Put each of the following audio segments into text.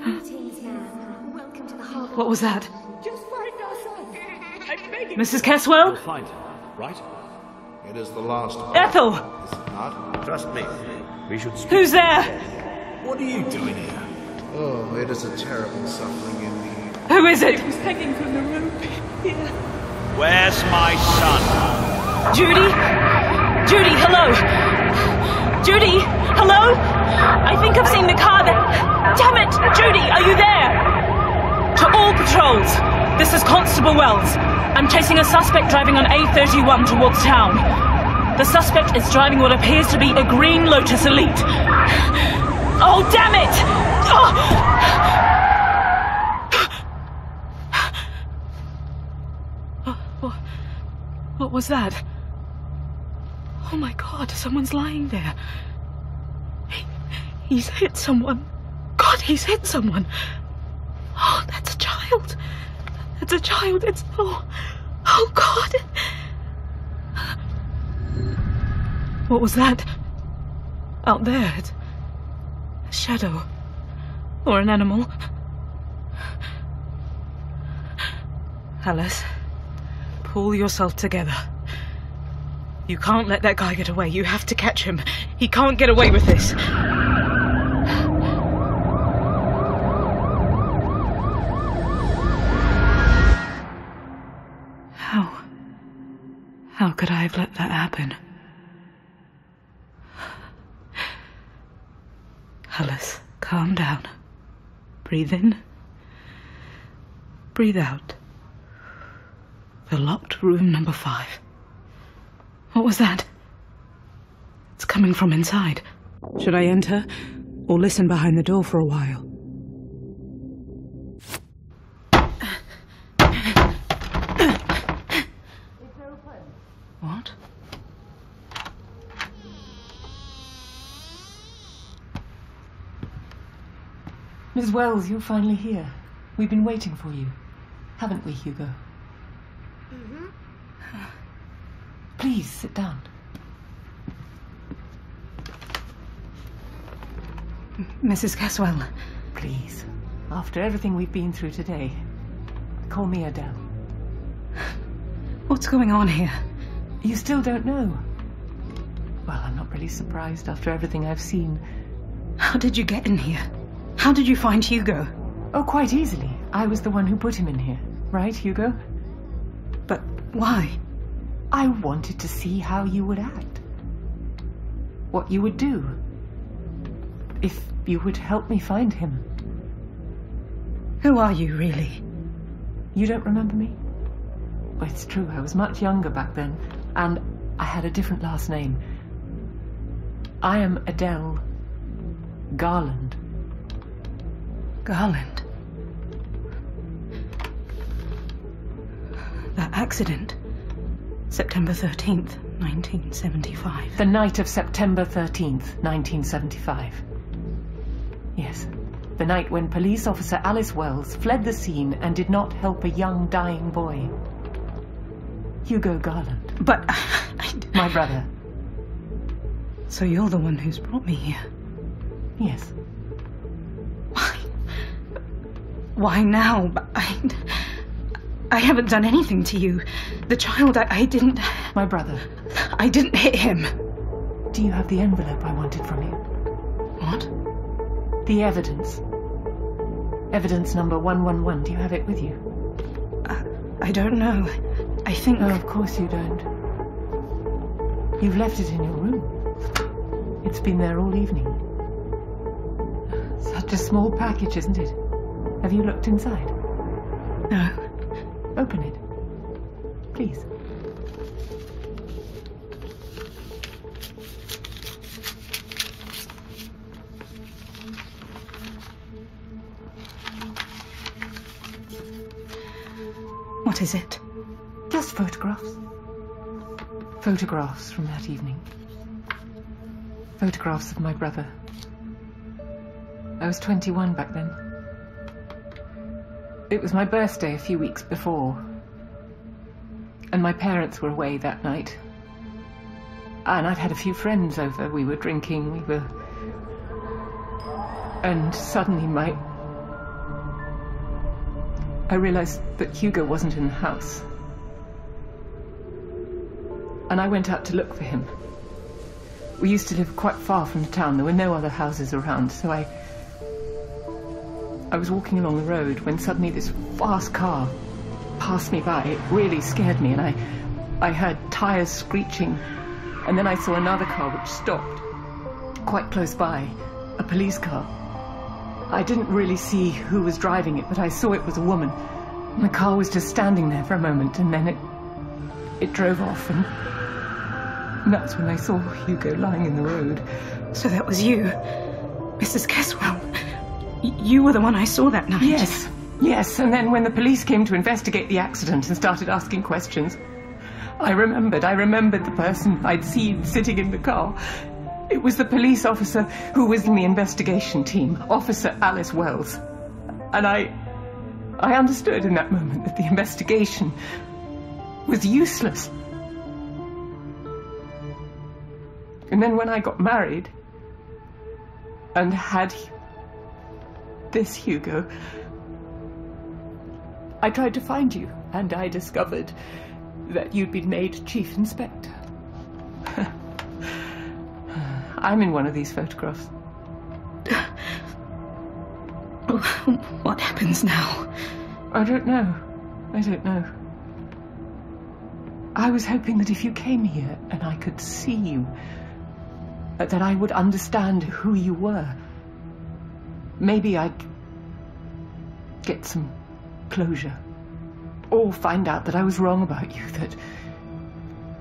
Greetings, ma'am. Welcome to the harbor. What was that? Just find our son. I'm begging. Mrs. Caswell? You'll find him, right? It is the last hour. Ethel! Is it not? Trust me. We should speak. Who's there? What are you doing here? Oh, it is a terrible suffering indeed. Who is it? He's hanging from the rope. Here. Where's my son? Judy? Judy, hello? Judy, hello? I think I've seen the car that... Damn it! Judy, are you there? To all patrols, this is Constable Wells. I'm chasing a suspect driving on A31 towards town. The suspect is driving what appears to be a green Lotus Elite. Oh, damn it! What was that? Oh my God, someone's lying there. He's hit someone. God, he's hit someone. Oh, that's a child. That's a child. It's... Oh God. What was that? Out there. It's a shadow. Or an animal. Alice, pull yourself together. You can't let that guy get away. You have to catch him. He can't get away with this. How could I have let that happen? Alice, calm down. Breathe in. Breathe out. The locked room number 5. What was that? It's coming from inside. Should I enter, or listen behind the door for a while? What? Miss Wells, you're finally here. We've been waiting for you. Haven't we, Hugo? Mm-hmm. Please, sit down. Mrs. Caswell. Please. After everything we've been through today, call me Adele. What's going on here? You still don't know? Well, I'm not really surprised after everything I've seen. How did you get in here? How did you find Hugo? Oh, quite easily. I was the one who put him in here. Right, Hugo? But why? I wanted to see how you would act. What you would do. If you would help me find him. Who are you, really? You don't remember me? Well, it's true, I was much younger back then, and I had a different last name. I am Adele Garland. Garland? That accident. September 13th, 1975. The night of September 13th, 1975. Yes, the night when police officer Alice Wells fled the scene and did not help a young dying boy. Hugo Garland. But... My brother. So you're the one who's brought me here? Yes. Why? Why now? I haven't done anything to you. The child, I didn't... My brother. I didn't hit him. Do you have the envelope I wanted from you? What? The evidence. Evidence number 111. Do you have it with you? I don't know. I think... No, of course you don't. You've left it in your room. It's been there all evening. Such a small package, isn't it? Have you looked inside? No. Open it. Please. What is it? Just photographs. Photographs from that evening. Photographs of my brother. I was 21 back then. It was my birthday a few weeks before. And my parents were away that night. And I'd had a few friends over. We were drinking, And suddenly my I realized that Hugo wasn't in the house. And I went out to look for him. We used to live quite far from the town. There were no other houses around, so I was walking along the road when suddenly this fast car passed me by. It really scared me, and I heard tires screeching, and then I saw another car which stopped quite close by, a police car. I didn't really see who was driving it, but I saw it was a woman. And the car was just standing there for a moment, and then it drove off, and that's when I saw Hugo lying in the road. So that was you, Mrs. Caswell. You were the one I saw that night. Yes, and then when the police came to investigate the accident and started asking questions, I remembered the person I'd seen sitting in the car. It was the police officer who was in the investigation team, Officer Alice Wells. And I understood in that moment that the investigation was useless. And then when I got married and had this Hugo, I tried to find you, and I discovered that you'd been made Chief Inspector. I'm in one of these photographs. What happens now? I don't know. I was hoping that if you came here and I could see you, that I would understand who you were. Maybe I'd get some closure. Or find out that I was wrong about you,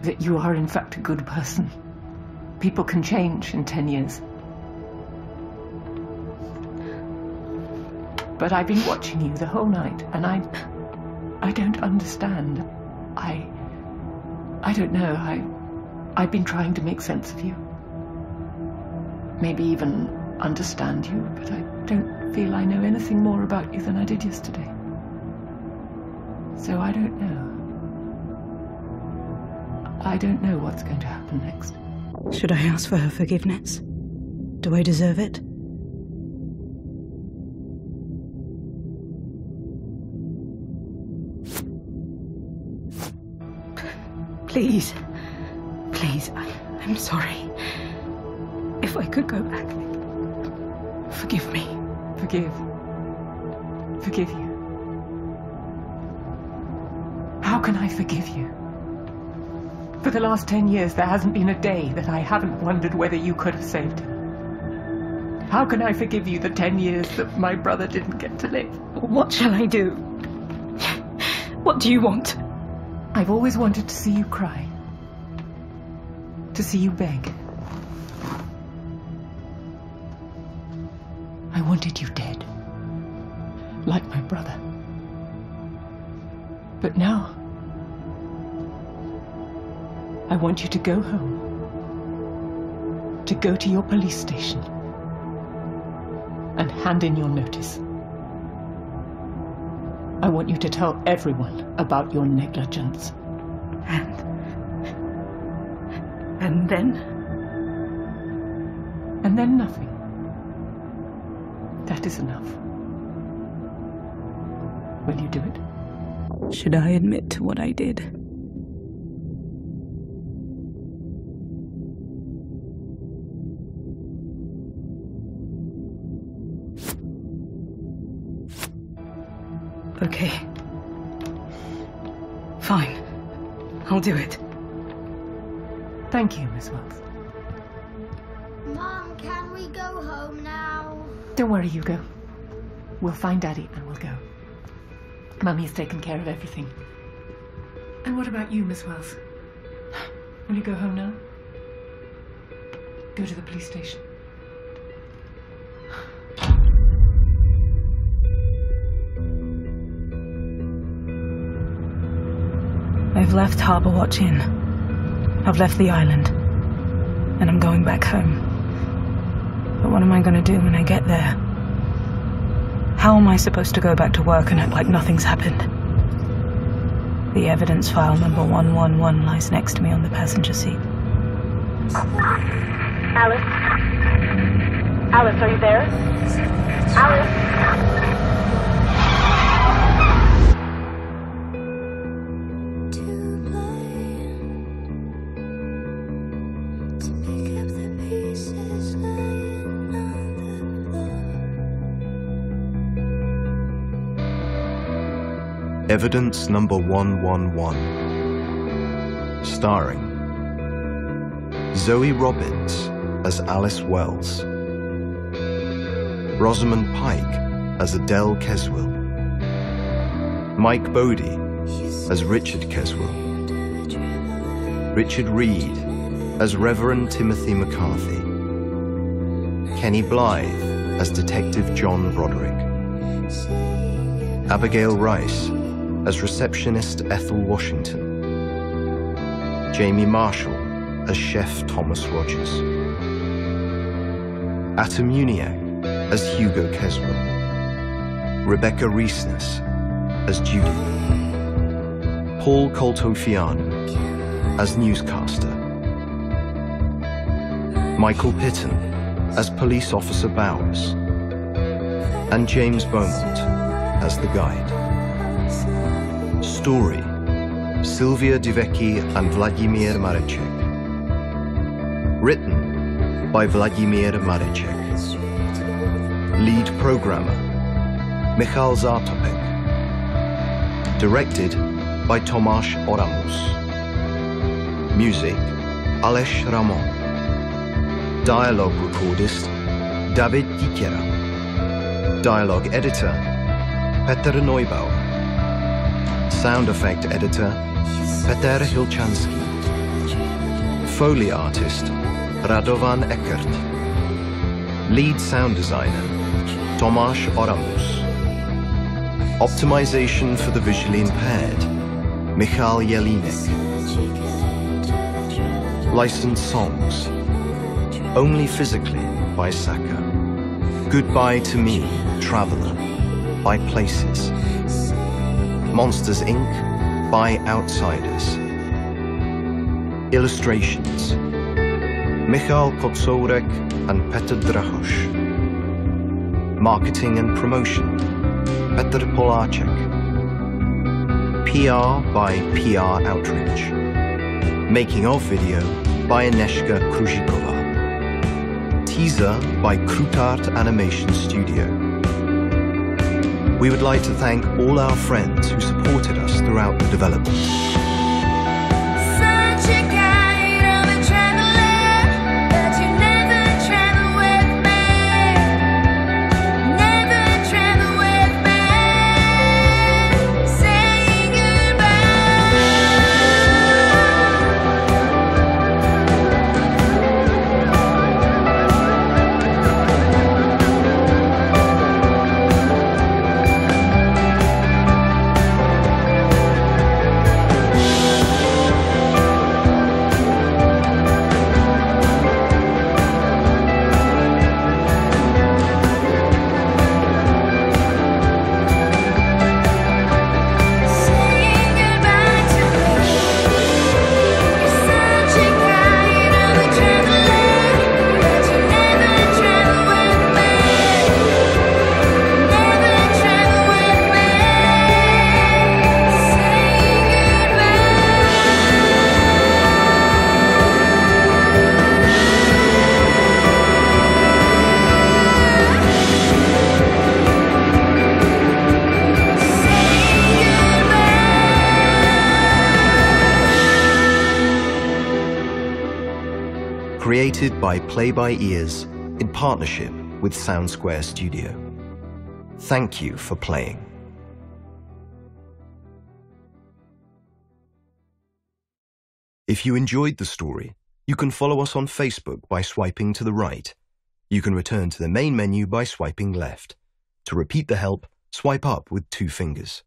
that you are in fact a good person. People can change in 10 years. But I've been watching you the whole night, and I don't understand. I don't know. I've been trying to make sense of you. Maybe even understand you, but I don't feel I know anything more about you than I did yesterday. So I don't know. I don't know what's going to happen next. Should I ask for her forgiveness? Do I deserve it? Please. I'm sorry. If I could go back, forgive me. Forgive you. How can I forgive you? For the last 10 years, there hasn't been a day that I haven't wondered whether you could have saved him. How can I forgive you the 10 years that my brother didn't get to live? What shall I do? What do you want? I've always wanted to see you cry. To see you beg. I wanted you dead. Like my brother. But now, I want you to go home. To go to your police station. And hand in your notice. I want you to tell everyone about your negligence. And then? And then nothing. That is enough. Will you do it? Should I admit to what I did? Okay. Fine. I'll do it. Thank you, Miss Wells. Mom, can we go home now? Don't worry, Hugo. We'll find Daddy and we'll go. Mummy's taken care of everything. And what about you, Miss Wells? Will you go home now? Go to the police station. I've left Harbour Watch Inn. I've left the island. And I'm going back home. But what am I going to do when I get there? How am I supposed to go back to work and act like nothing's happened? The evidence file number 111 lies next to me on the passenger seat. Alice? Alice, are you there? Alice? Evidence number 111. Starring Zoe Robbins as Alice Wells, Rosamund Pike as Adele Keswill, Mike Bodie as Richard Keswill, Richard Reed as Reverend Timothy McCarthy, Kenny Blythe as Detective John Broderick, Abigail Rice as Receptionist Ethel Washington, Jamie Marshall as Chef Thomas Rogers, Atom Uniac as Hugo Keswill, Rebecca Reesness as Judy, Paul Coltofiano as newscaster, Michael Pitton as Police Officer Bowers, and James Beaumont as the guide. Story: Sylvia Divecki and Vladimir Marechek. Written by Vladimir Marechek. Lead programmer: Michal Zartopek. Directed by Tomáš Oramus. Music: Aleš Ramon. Dialogue recordist: David Dikera. Dialogue editor: Petr Neubauer. Sound effect editor: Petr Hilčanský. Foley artist: Radovan Eckert. Lead sound designer: Tomáš Oramus. Optimization for the visually impaired: Michal Jelinek. Licensed songs: Only Physically by Saka. Goodbye to Me, Traveller by Places. Monsters Inc. by Outsiders. Illustrations: Michal Kotsourek and Petr Drahoš. Marketing and promotion: Petr Poláček. PR by PR Outreach. Making of video by Aneshka Kruzhikova. Teaser by Krutart Animation Studio. We would like to thank all our friends who supported us throughout the development. Created by Play by Ears in partnership with Sound Square Studio. Thank you for playing. If you enjoyed the story, you can follow us on Facebook by swiping to the right. You can return to the main menu by swiping left. To repeat the help, swipe up with 2 fingers.